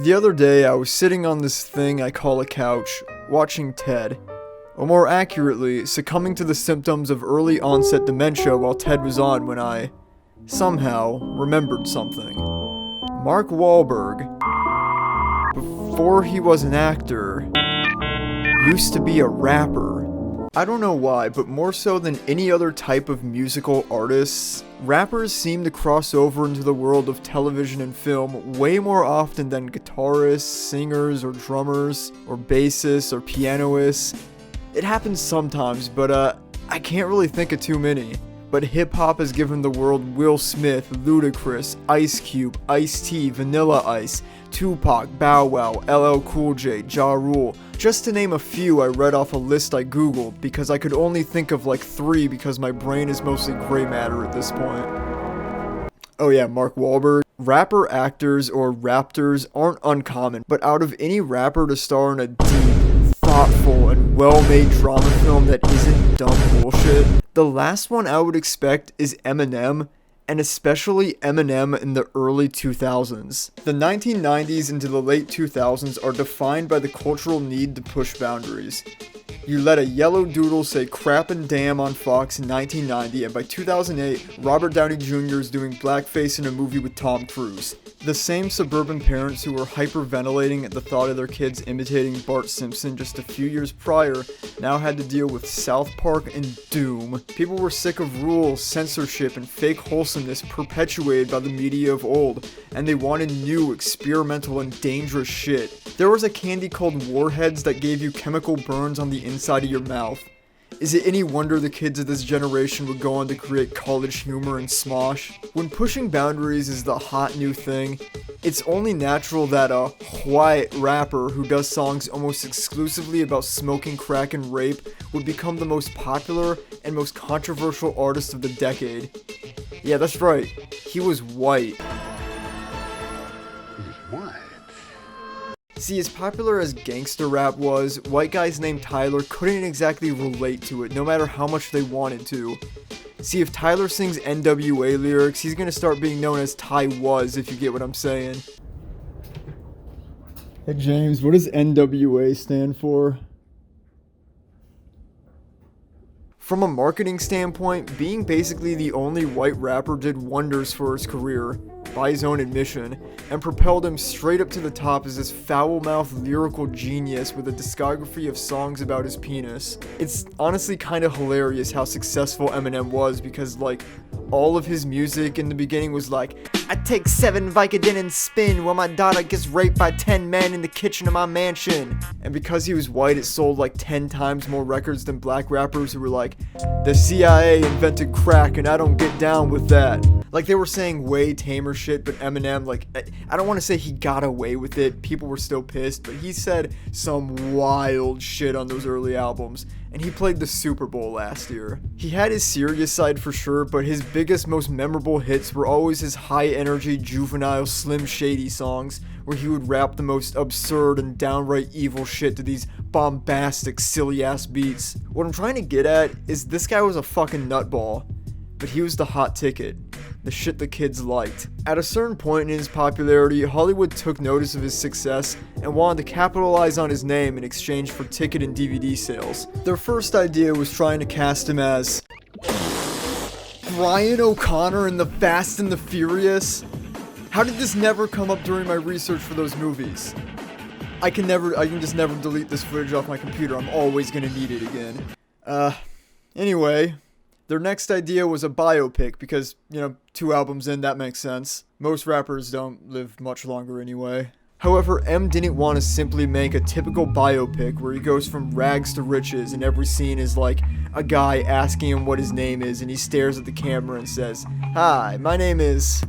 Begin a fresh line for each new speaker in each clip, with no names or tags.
The other day, I was sitting on this thing I call a couch, watching Ted. Or more accurately, succumbing to the symptoms of early onset dementia while Ted was on when I, somehow, remembered something. Mark Wahlberg, before he was an actor, used to be a rapper. I don't know why, but more so than any other type of musical artists, rappers seem to cross over into the world of television and film way more often than guitarists, singers, or drummers, or bassists, or pianists. It happens sometimes, but I can't really think of too many. But hip-hop has given the world Will Smith, Ludacris, Ice Cube, Ice-T, Vanilla Ice, Tupac, Bow Wow, LL Cool J, Ja Rule. Just to name a few I read off a list I googled, because I could only think of like 3 because my brain is mostly gray matter at this point. Oh yeah, Mark Wahlberg. Rapper actors or raptors aren't uncommon, but out of any rapper to star in a deep, thoughtful, and well-made drama film that isn't dumb bullshit, the last one I would expect is Eminem, and especially Eminem in the early 2000s. The 1990s into the late 2000s are defined by the cultural need to push boundaries. You let a yellow doodle say crap and damn on Fox in 1990, and by 2008, Robert Downey Jr. is doing blackface in a movie with Tom Cruise. The same suburban parents who were hyperventilating at the thought of their kids imitating Bart Simpson just a few years prior now had to deal with South Park and Doom. People were sick of rules, censorship, and fake wholesomeness perpetuated by the media of old, and they wanted new, experimental, and dangerous shit. There was a candy called Warheads that gave you chemical burns on the inside of your mouth. Is it any wonder the kids of this generation would go on to create college humor and Smosh? When pushing boundaries is the hot new thing, it's only natural that a white rapper who does songs almost exclusively about smoking crack and rape would become the most popular and most controversial artist of the decade. Yeah, that's right. He was white. See, as popular as gangster rap was, white guys named Tyler couldn't exactly relate to it, no matter how much they wanted to. See, if Tyler sings NWA lyrics, he's gonna start being known as Ty Was, if you get what I'm saying. Hey James, what does NWA stand for? From a marketing standpoint, being basically the only white rapper did wonders for his career, by his own admission, and propelled him straight up to the top as this foul-mouthed lyrical genius with a discography of songs about his penis. It's honestly kind of hilarious how successful Eminem was because, like, all of his music in the beginning was like, I take 7 Vicodin and spin while my daughter gets raped by 10 men in the kitchen of my mansion. And because he was white, it sold like 10 times more records than black rappers who were like, the CIA invented crack and I don't get down with that. Like, they were saying way tamer shit, but Eminem, like, I don't want to say he got away with it, people were still pissed, but he said some wild shit on those early albums, and he played the Super Bowl last year. He had his serious side for sure, but his biggest, most memorable hits were always his high-energy, juvenile, Slim Shady songs, where he would rap the most absurd and downright evil shit to these bombastic, silly-ass beats. What I'm trying to get at is this guy was a fucking nutball, but he was the hot ticket. The shit the kids liked. At a certain point in his popularity, Hollywood took notice of his success and wanted to capitalize on his name in exchange for ticket and DVD sales. Their first idea was trying to cast him as Brian O'Connor in The Fast and the Furious. How did this never come up during my research for those movies? I can just never delete this footage off my computer. I'm always gonna need it again. Anyway. Their next idea was a biopic because, 2 albums in, that makes sense. Most rappers don't live much longer anyway. However, M didn't want to simply make a typical biopic where he goes from rags to riches and every scene is like a guy asking him what his name is and he stares at the camera and says, "Hi, my name is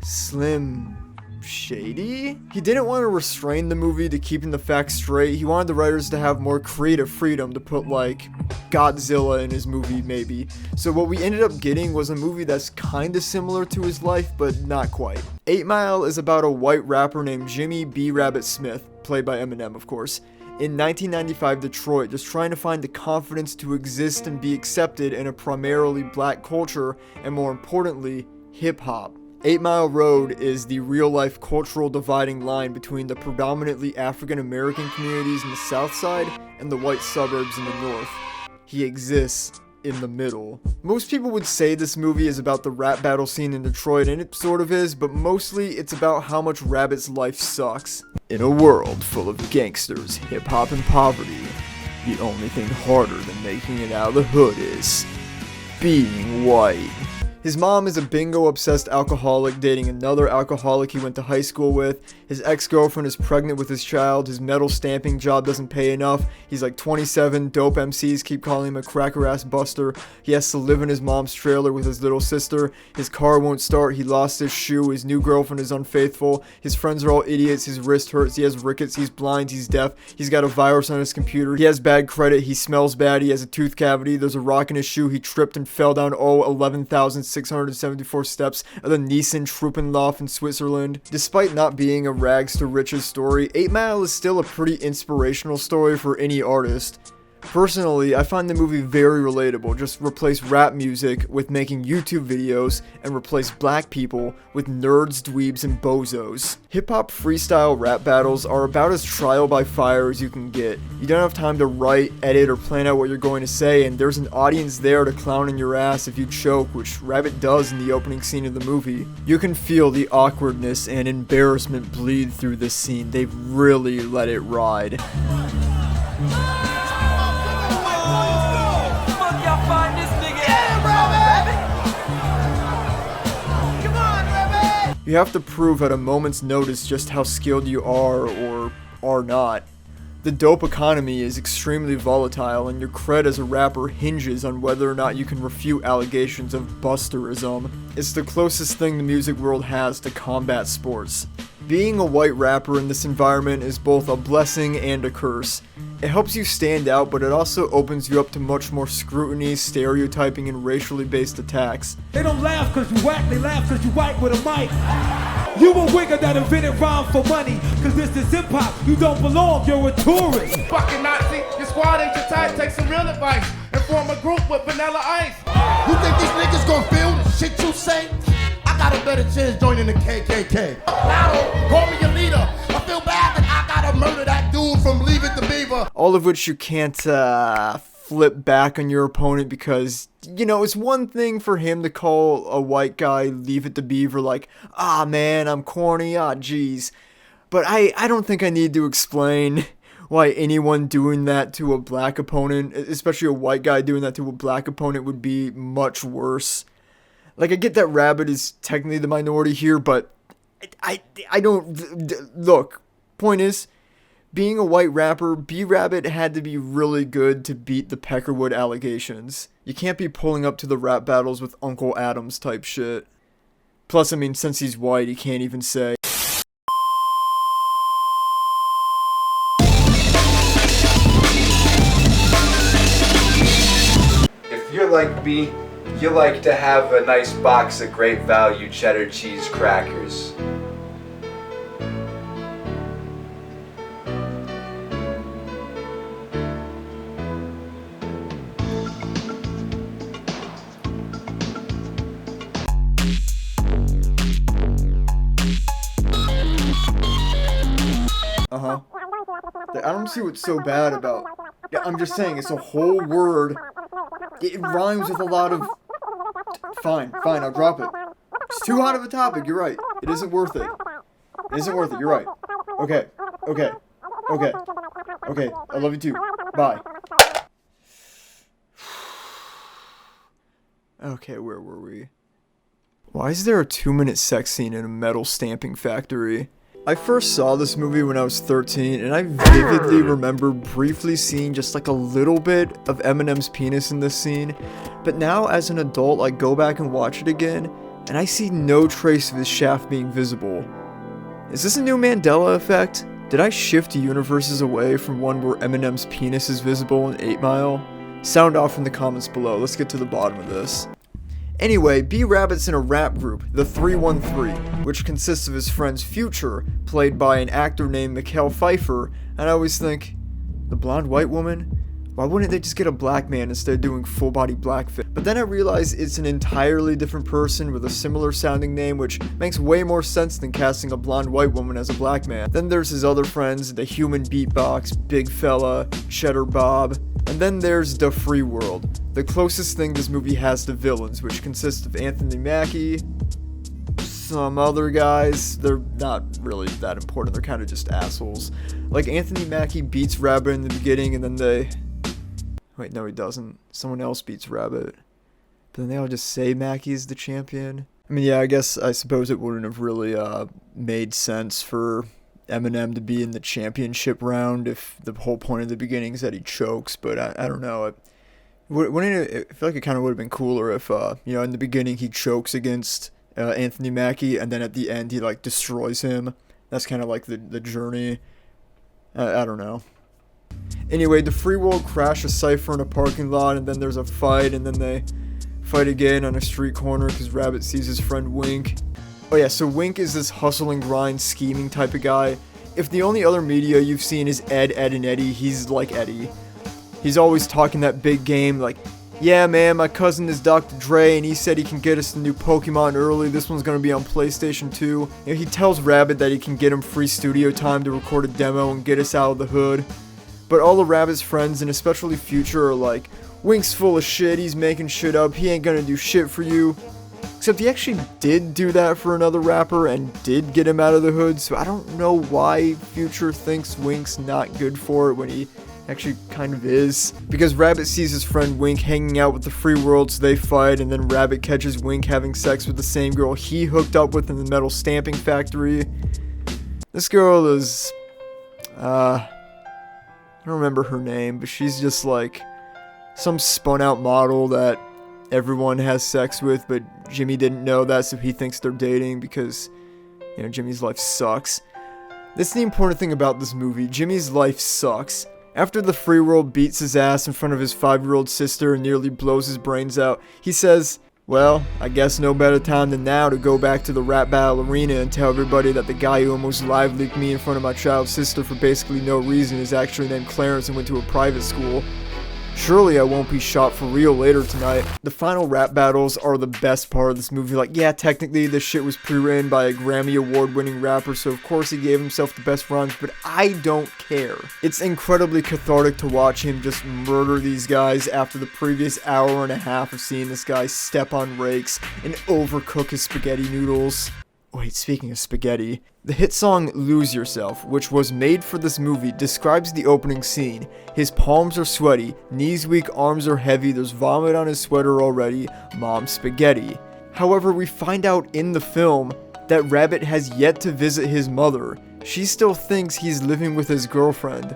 Slim Shady?" He didn't want to restrain the movie to keeping the facts straight. He wanted the writers to have more creative freedom to put, like, Godzilla in his movie, maybe. So what we ended up getting was a movie that's kinda similar to his life, but not quite. 8 Mile is about a white rapper named Jimmy B. Rabbit Smith, played by Eminem, of course, in 1995 Detroit, just trying to find the confidence to exist and be accepted in a primarily black culture, and more importantly, hip-hop. 8 Mile Road is the real-life cultural dividing line between the predominantly African-American communities in the south side and the white suburbs in the north. He exists in the middle. Most people would say this movie is about the rap battle scene in Detroit, and it sort of is, but mostly it's about how much Rabbit's life sucks. In a world full of gangsters, hip-hop, and poverty, the only thing harder than making it out of the hood is being white. His mom is a bingo-obsessed alcoholic dating another alcoholic he went to high school with. His ex-girlfriend is pregnant with his child. His metal stamping job doesn't pay enough. He's like 27. Dope MCs keep calling him a cracker-ass buster. He has to live in his mom's trailer with his little sister. His car won't start. He lost his shoe. His new girlfriend is unfaithful. His friends are all idiots. His wrist hurts. He has rickets. He's blind. He's deaf. He's got a virus on his computer. He has bad credit. He smells bad. He has a tooth cavity. There's a rock in his shoe. He tripped and fell down 11,674 steps of the Niesen Truppenlauf in Switzerland. Despite not being a rags to riches story, 8 Mile is still a pretty inspirational story for any artist. Personally, I find the movie very relatable. Just replace rap music with making YouTube videos and replace black people with nerds, dweebs, and bozos. Hip-hop freestyle rap battles are about as trial by fire as you can get. You don't have time to write, edit, or plan out what you're going to say, and there's an audience there to clown in your ass if you choke, which Rabbit does in the opening scene of the movie. You can feel the awkwardness and embarrassment bleed through this scene. They've really let it ride. You have to prove at a moment's notice just how skilled you are or are not. The dope economy is extremely volatile, and your cred as a rapper hinges on whether or not you can refute allegations of busterism. It's the closest thing the music world has to combat sports. Being a white rapper in this environment is both a blessing and a curse. It helps you stand out, but it also opens you up to much more scrutiny, stereotyping, and racially based attacks.
They don't laugh cause you whack, they laugh cause you white with a mic. You a wigger that invented rhyme for money, cause this is hip hop, you don't belong, you're a tourist.
Fucking Nazi, your squad ain't your type, take some real advice and form a group with Vanilla Ice.
You think these niggas gon' feel the shit you say? I got a better chance joining the KKK. Now, call me your leader. I feel bad that I gotta murder that dude from Leave It to Beaver.
All of which you can't flip back on your opponent because, you know, it's one thing for him to call a white guy Leave It to Beaver like, ah man, I'm corny, ah jeez. But I don't think I need to explain why anyone doing that to a black opponent, especially a white guy doing that to a black opponent, would be much worse. Like, I get that Rabbit is technically the minority here, but I don't... Look, point is, being a white rapper, B-Rabbit had to be really good to beat the Peckerwood allegations. You can't be pulling up to the rap battles with Uncle Adams type shit. Plus, I mean, since he's white, he can't even say...
If you're like me, you like to have a nice box of great value cheddar cheese crackers.
I don't see what's so bad about... Yeah, I'm just saying, it's a whole word. It rhymes with a lot of... Fine, I'll drop it. It's too hot of a topic, you're right. It isn't worth it. It isn't worth it, you're right. Okay. I love you too. Bye. Okay, where were we? Why is there a 2-minute sex scene in a metal stamping factory? I first saw this movie when I was 13, and I vividly remember briefly seeing just like a little bit of Eminem's penis in this scene, but now as an adult I go back and watch it again, and I see no trace of his shaft being visible. Is this a new Mandela effect? Did I shift universes away from one where Eminem's penis is visible in 8 Mile? Sound off in the comments below, let's get to the bottom of this. Anyway, B-Rabbit's in a rap group, the 313, which consists of his friend's Future, played by an actor named Mikhail Pfeiffer, and I always think, the blonde white woman? Why wouldn't they just get a black man instead of doing full body blackface? But then I realized it's an entirely different person with a similar sounding name, which makes way more sense than casting a blonde white woman as a black man. Then there's his other friends, the Human Beatbox, Big Fella, Cheddar Bob, and then there's the Free World, the closest thing this movie has to villains, which consists of Anthony Mackie, some other guys. They're not really that important, they're kind of just assholes. Like, Anthony Mackie beats Rabbit in the beginning, and then wait, no, he doesn't. Someone else beats Rabbit. But then they all just say Mackey's the champion. I mean, yeah, I suppose it wouldn't have really made sense for Eminem to be in the championship round if the whole point of the beginning is that he chokes. But I don't know. I feel like it kind of would have been cooler if, in the beginning he chokes against Anthony Mackie, and then at the end he, like, destroys him. That's kind of like the journey. I don't know. Anyway, the Free World crash a Cypher in a parking lot, and then there's a fight, and then they fight again on a street corner because Rabbit sees his friend Wink. Oh yeah, so Wink is this hustle and grind, scheming type of guy. If the only other media you've seen is Ed, and Eddie, he's like Eddie. He's always talking that big game, like, yeah man, my cousin is Dr. Dre, and he said he can get us the new Pokemon early, this one's gonna be on PlayStation 2. He tells Rabbit that he can get him free studio time to record a demo and get us out of the hood. But all of Rabbit's friends, and especially Future, are like, Wink's full of shit, he's making shit up, he ain't gonna do shit for you. Except he actually did do that for another rapper and did get him out of the hood, so I don't know why Future thinks Wink's not good for it when he actually kind of is. Because Rabbit sees his friend Wink hanging out with the Free World, so they fight, and then Rabbit catches Wink having sex with the same girl he hooked up with in the metal stamping factory. This girl is, I don't remember her name, but she's just like some spun out model that everyone has sex with, but Jimmy didn't know that, so he thinks they're dating because, Jimmy's life sucks. That's the important thing about this movie. Jimmy's life sucks. After the Free World beats his ass in front of his 5-year-old sister and nearly blows his brains out, he says, well, I guess no better time than now to go back to the rap battle arena and tell everybody that the guy who almost live leaked me in front of my child's sister for basically no reason is actually named Clarence and went to a private school. Surely I won't be shot for real later tonight. The final rap battles are the best part of this movie. Like, yeah, technically this shit was pre-written by a Grammy award-winning rapper, so of course he gave himself the best rhymes, but I don't care. It's incredibly cathartic to watch him just murder these guys after the previous hour and a half of seeing this guy step on rakes and overcook his spaghetti noodles. Wait, speaking of spaghetti, the hit song Lose Yourself, which was made for this movie, describes the opening scene. His palms are sweaty, knees weak, arms are heavy, there's vomit on his sweater already, mom's spaghetti. However, we find out in the film that Rabbit has yet to visit his mother. She still thinks he's living with his girlfriend.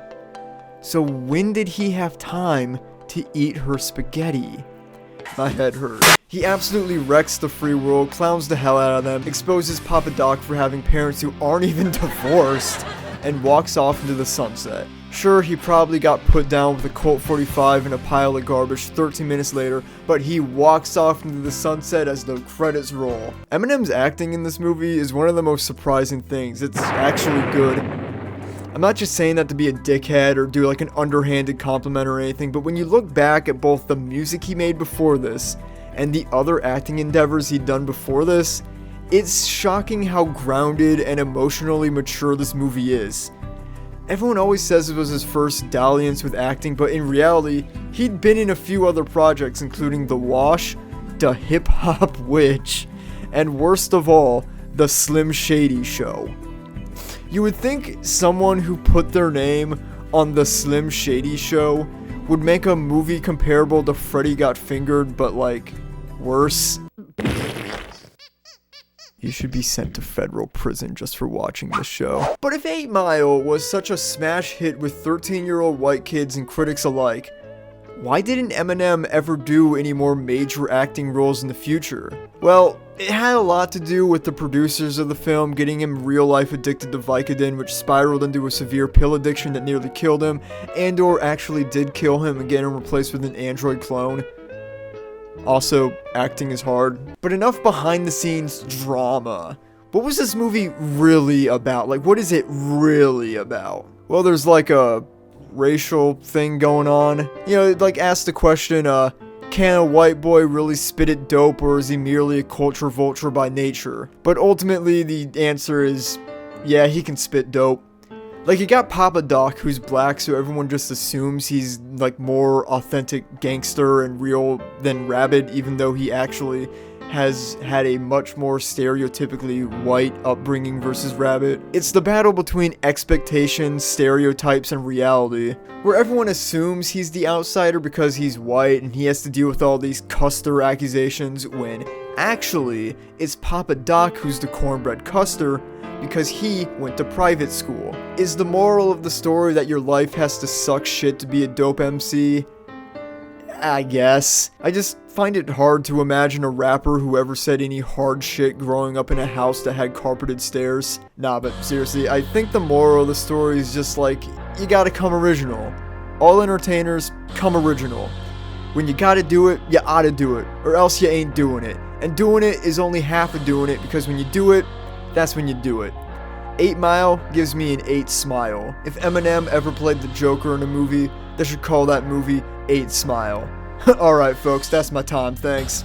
So when did he have time to eat her spaghetti? My head hurts. He absolutely wrecks the Free World, clowns the hell out of them, exposes Papa Doc for having parents who aren't even divorced, and walks off into the sunset. Sure, he probably got put down with a Colt 45 and a pile of garbage 13 minutes later, but he walks off into the sunset as the credits roll. Eminem's acting in this movie is one of the most surprising things. It's actually good. I'm not just saying that to be a dickhead or do like an underhanded compliment or anything, but when you look back at both the music he made before this and the other acting endeavors he'd done before this, it's shocking how grounded and emotionally mature this movie is. Everyone always says it was his first dalliance with acting, but in reality, he'd been in a few other projects including The Wash, The Hip Hop Witch, and worst of all, The Slim Shady Show. You would think someone who put their name on The Slim Shady Show would make a movie comparable to Freddy Got Fingered, but like, worse. You should be sent to federal prison just for watching this show. But if 8 Mile was such a smash hit with 13-year-old white kids and critics alike, why didn't Eminem ever do any more major acting roles in the future? Well, it had a lot to do with the producers of the film getting him real-life addicted to Vicodin, which spiraled into a severe pill addiction that nearly killed him, and or actually did kill him and get him replaced with an android clone. Also, acting is hard. But enough behind-the-scenes drama. What was this movie really about? Like, what is it really about? Well, there's like a racial thing going on. You know, like ask the question, can a white boy really spit it dope, or is he merely a culture vulture by nature? But ultimately the answer is, yeah, he can spit dope. Like, you got Papa Doc, who's black, so everyone just assumes he's, like, more authentic gangster and real than Rabbit, even though he actually has had a much more stereotypically white upbringing versus Rabbit. It's the battle between expectations, stereotypes, and reality, where everyone assumes he's the outsider because he's white and he has to deal with all these Custer accusations, when actually, it's Papa Doc who's the cornbread Custer, because he went to private school. Is the moral of the story that your life has to suck shit to be a dope MC? I guess. I just find it hard to imagine a rapper who ever said any hard shit growing up in a house that had carpeted stairs. Nah, but seriously, I think the moral of the story is just like, you gotta come original. All entertainers, come original. When you gotta do it, you oughta do it, or else you ain't doing it. And doing it is only half of doing it, because when you do it, that's when you do it. 8 Mile gives me an 8 smile. If Eminem ever played the Joker in a movie, they should call that movie 8 Smile. Alright folks, that's my time, thanks.